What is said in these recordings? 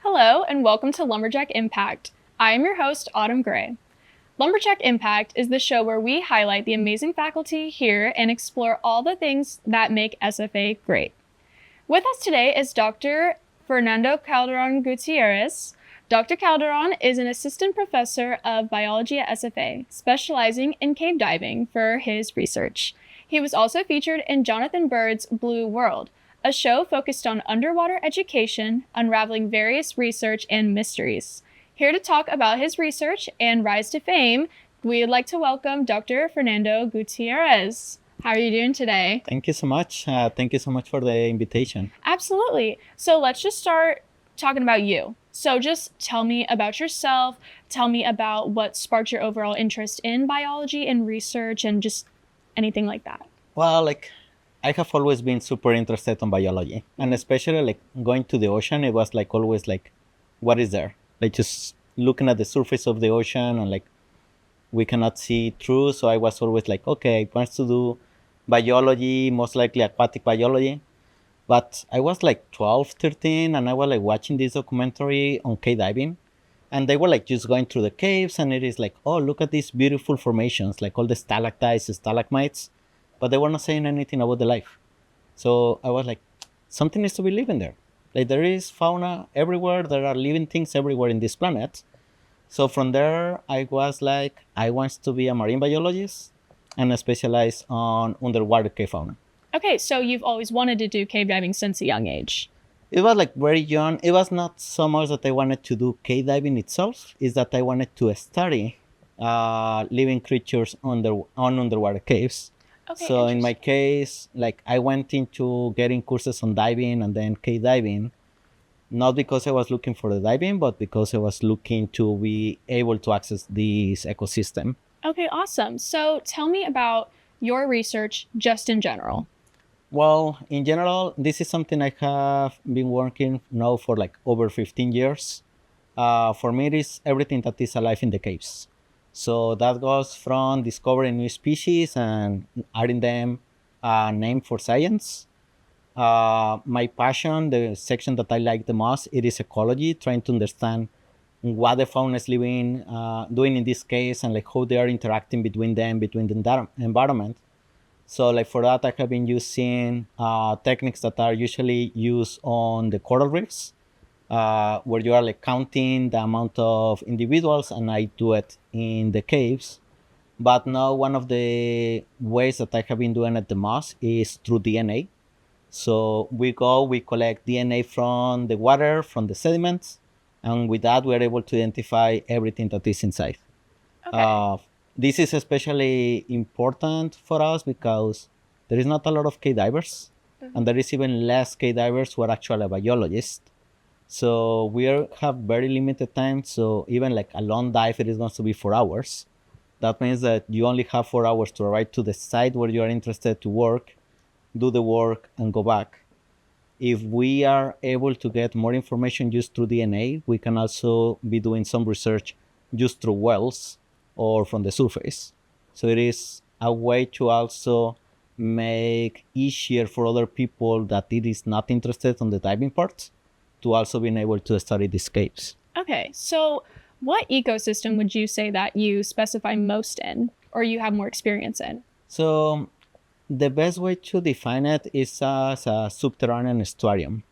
Hello, and welcome to Lumberjack Impact. I am your host, Autumn Gray. Lumberjack Impact is the show where we highlight the amazing faculty here and explore all the things that make SFA great. With us today is Dr. Fernando Calderon Gutierrez. Dr. Calderon is an assistant professor of biology at SFA, specializing in cave diving for his research. He was also featured in Jonathan Bird's Blue World, a show focused on underwater education, unraveling various research and mysteries. Here to talk about his research and rise to fame, we'd like to welcome Dr. Fernando Gutierrez. How are you doing today? Thank you so much. Thank you so much for the invitation. Absolutely. So let's just start talking about you. So just tell me about yourself. Tell me about what sparked your overall interest in biology and research and just anything like that. Well, I have always been super interested in biology, and especially going to the ocean. It was always what is there? Just looking at the surface of the ocean and we cannot see through. So I was always okay, I want to do biology, most likely aquatic biology. But I was 12, 13, and I was watching this documentary on cave diving. And they were just going through the caves, and it is oh, look at these beautiful formations, all the stalactites, stalagmites. But they were not saying anything about the life. So I was something needs to be living there. There is fauna everywhere. There are living things everywhere in this planet. So from there, I was I want to be a marine biologist and specialize on underwater cave fauna. Okay, so you've always wanted to do cave diving since a young age. It was very young. It was not so much that I wanted to do cave diving itself. It's that I wanted to study living creatures on underwater caves. Okay, so in my case, I went into getting courses on diving and then cave diving, not because I was looking for the diving, but because I was looking to be able to access this ecosystem. Okay, awesome. So tell me about your research just in general. Well, in general, this is something I have been working now for over 15 years. For me, it is everything that is alive in the caves. So that goes from discovering new species and adding them a name for science. My passion, the section that I like the most, it is ecology, trying to understand what the fauna is living, doing in this case, and how they are interacting between them, between the environment. So for that, I have been using techniques that are usually used on the coral reefs, where you are counting the amount of individuals, and I do it in the caves. But now one of the ways that I have been doing it the most is through DNA. So we collect DNA from the water, from the sediments, and with that, we are able to identify everything that is inside. Okay. This is especially important for us because there is not a lot of cave divers, and there is even less cave divers who are actually biologists. So we have very limited time. So even a long dive, it is going to be 4 hours. That means that you only have 4 hours to arrive to the site where you are interested to work, do the work, and go back. If we are able to get more information just through DNA, we can also be doing some research just through wells or from the surface. So it is a way to also make easier for other people that it is not interested on the diving part to also being able to study these caves. Okay, so what ecosystem would you say that you specify most in or you have more experience in? So the best way to define it is as a subterranean estuarium.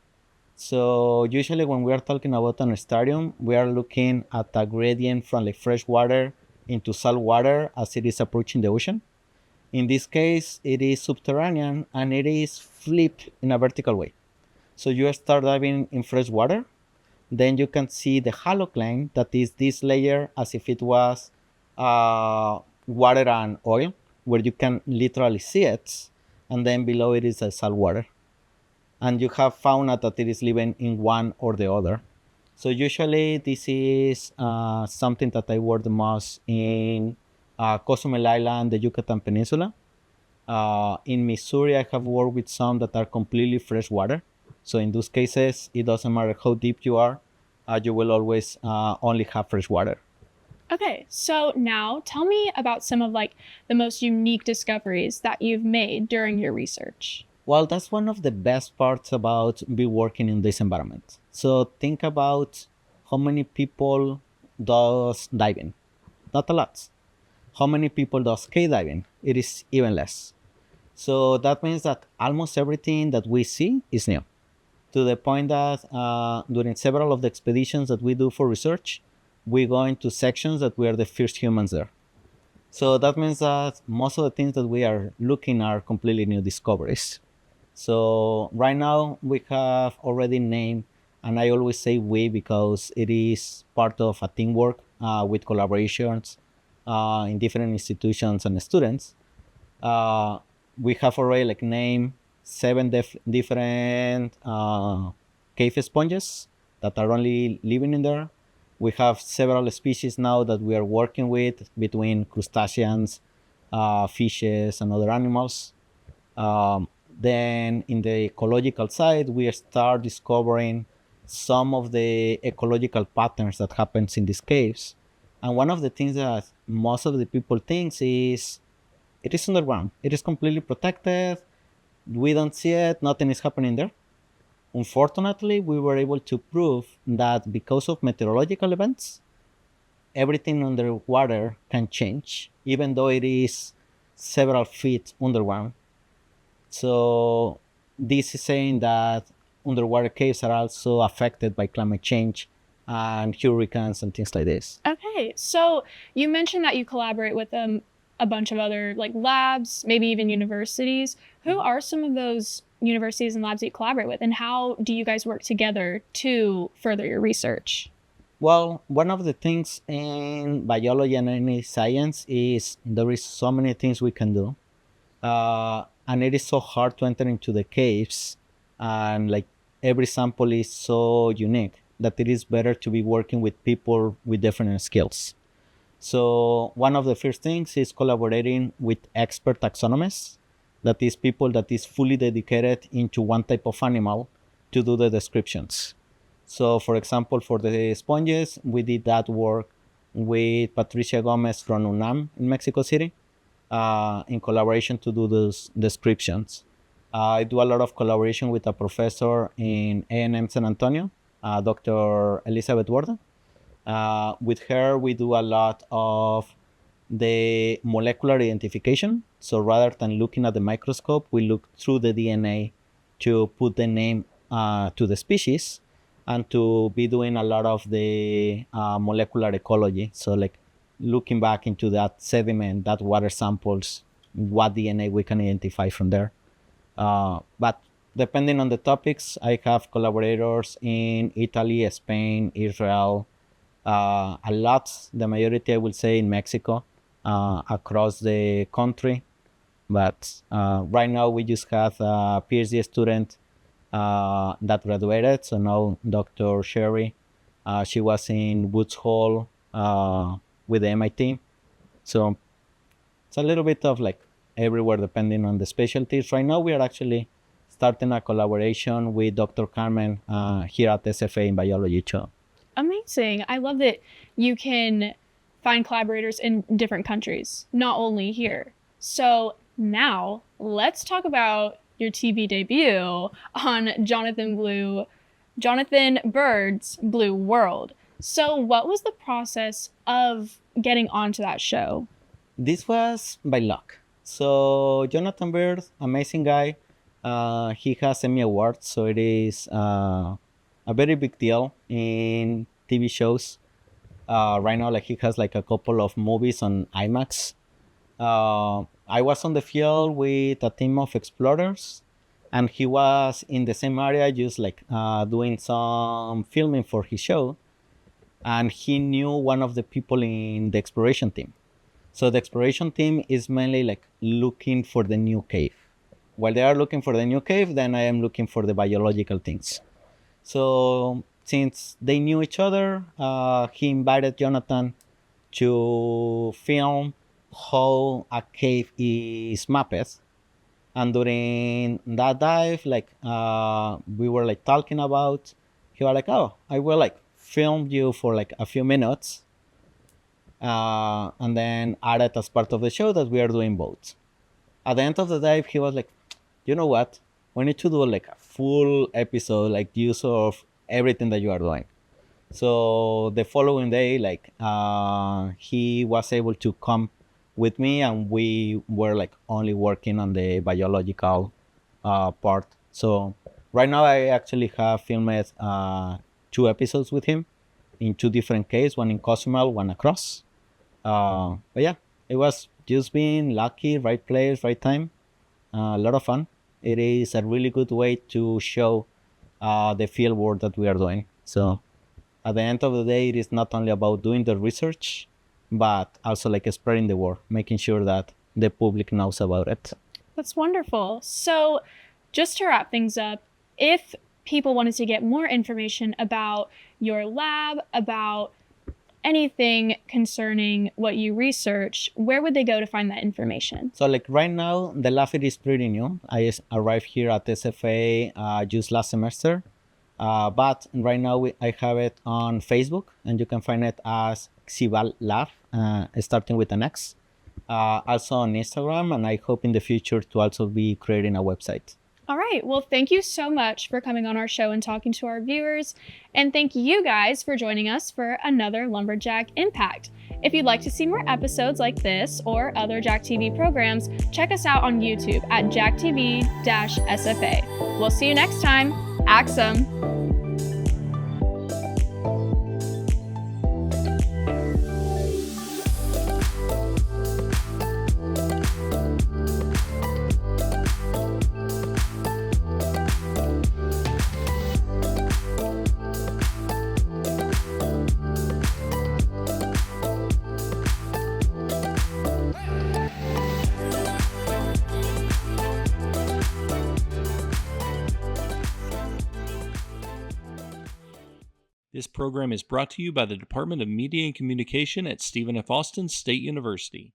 So usually when we are talking about an estuarium, we are looking at a gradient from fresh water into salt water as it is approaching the ocean. In this case, it is subterranean and it is flipped in a vertical way. So you start diving in fresh water, then you can see the halocline, that is this layer as if it was water and oil, where you can literally see it, and then below it is a salt water. And you have fauna that it is living in one or the other. So usually this is something that I work the most in Cozumel Island, the Yucatan Peninsula. In Missouri, I have worked with some that are completely fresh water. So in those cases, it doesn't matter how deep you are, you will always only have fresh water. Okay, so now tell me about some of the most unique discoveries that you've made during your research. Well, that's one of the best parts about be working in this environment. So think about how many people does diving. Not a lot. How many people does skydiving? It is even less. So that means that almost everything that we see is new. To the point that during several of the expeditions that we do for research, we go into sections that we are the first humans there. So that means that most of the things that we are looking are completely new discoveries. So right now we have already named, and I always say we because it is part of a teamwork with collaborations in different institutions and students. Uh, we have already like named seven different cave sponges that are only living in there. We have several species now that we are working with between crustaceans, fishes, and other animals. Then in the ecological side, we start discovering some of the ecological patterns that happens in these caves. And one of the things that most of the people thinks is it is underground. It is completely protected. We don't see it. Nothing is happening there. Unfortunately, we were able to prove that because of meteorological events, everything underwater can change, even though it is several feet underground. So this is saying that underwater caves are also affected by climate change and hurricanes and things like this. Okay, so you mentioned that you collaborate with a bunch of other like labs, maybe even universities. Who are some of those universities and labs that you collaborate with, and how do you guys work together to further your research? Well, one of the things in biology and any science is there is so many things we can do, and it is so hard to enter into the caves, and like every sample is so unique that it is better to be working with people with different skills. So one of the first things is collaborating with expert taxonomists, that is people that is fully dedicated into one type of animal to do the descriptions. So for example, for the sponges, we did that work with Patricia Gomez from UNAM in Mexico City in collaboration to do those descriptions. I do a lot of collaboration with a professor in A&M San Antonio, Dr. Elizabeth Borda. With her, we do a lot of the molecular identification. So rather than looking at the microscope, we look through the DNA to put the name to the species and to be doing a lot of the molecular ecology. So like looking back into that sediment, that water samples, what DNA we can identify from there. But depending on the topics, I have collaborators in Italy, Spain, Israel, a lot, the majority I will say in Mexico, across the country. But right now we just have a PhD student that graduated. So now Dr. Sherry, she was in Woods Hole with the MIT. So it's a little bit of like everywhere depending on the specialties. Right now we are actually starting a collaboration with Dr. Carmen here at SFA in biology too. Amazing. I love that you can find collaborators in different countries, not only here. So now let's talk about your TV debut on Jonathan Bird's Blue World. So what was the process of getting onto that show? This was by luck. So Jonathan Bird, amazing guy. He has Emmy Awards, so it is a very big deal in TV shows. Right now, like he has like a couple of movies on IMAX. I was on the field with a team of explorers, and he was in the same area, just like doing some filming for his show. And he knew one of the people in the exploration team. So the exploration team is mainly like looking for the new cave. While they are looking for the new cave, then I am looking for the biological things. So since they knew each other, he invited Jonathan to film how a cave is mapped. And during that dive, like we were like talking about, he was like, "Oh, I will like film you for like a few minutes, and then add it as part of the show that we are doing both." At the end of the dive, he was like, "You know what? we need to do like a full episode, like use of everything that you are doing. So the following day, like he was able to come with me, and we were like only working on the biological part. So right now, I actually have filmed 2 episodes with him in 2 different cases, one in Cozumel, one across. But yeah, it was just being lucky, right place, right time. A lot of fun. It is a really good way to show the field work that we are doing. So at the end of the day, it is not only about doing the research, but also like spreading the word, making sure that the public knows about it. That's wonderful. So, just to wrap things up, if people wanted to get more information about your lab, about anything concerning what you research, where would they go to find that information? So like right now, the lab is pretty new. I arrived here at SFA just last semester. But right now I have it on Facebook, and you can find it as Xival Lab, starting with an X. Also on Instagram, and I hope in the future to also be creating a website. All right. Well, thank you so much for coming on our show and talking to our viewers. And thank you guys for joining us for another Lumberjack Impact. If you'd like to see more episodes like this or other Jack TV programs, check us out on YouTube at JackTV-SFA. We'll see you next time. Axum. This program is brought to you by the Department of Media and Communication at Stephen F. Austin State University.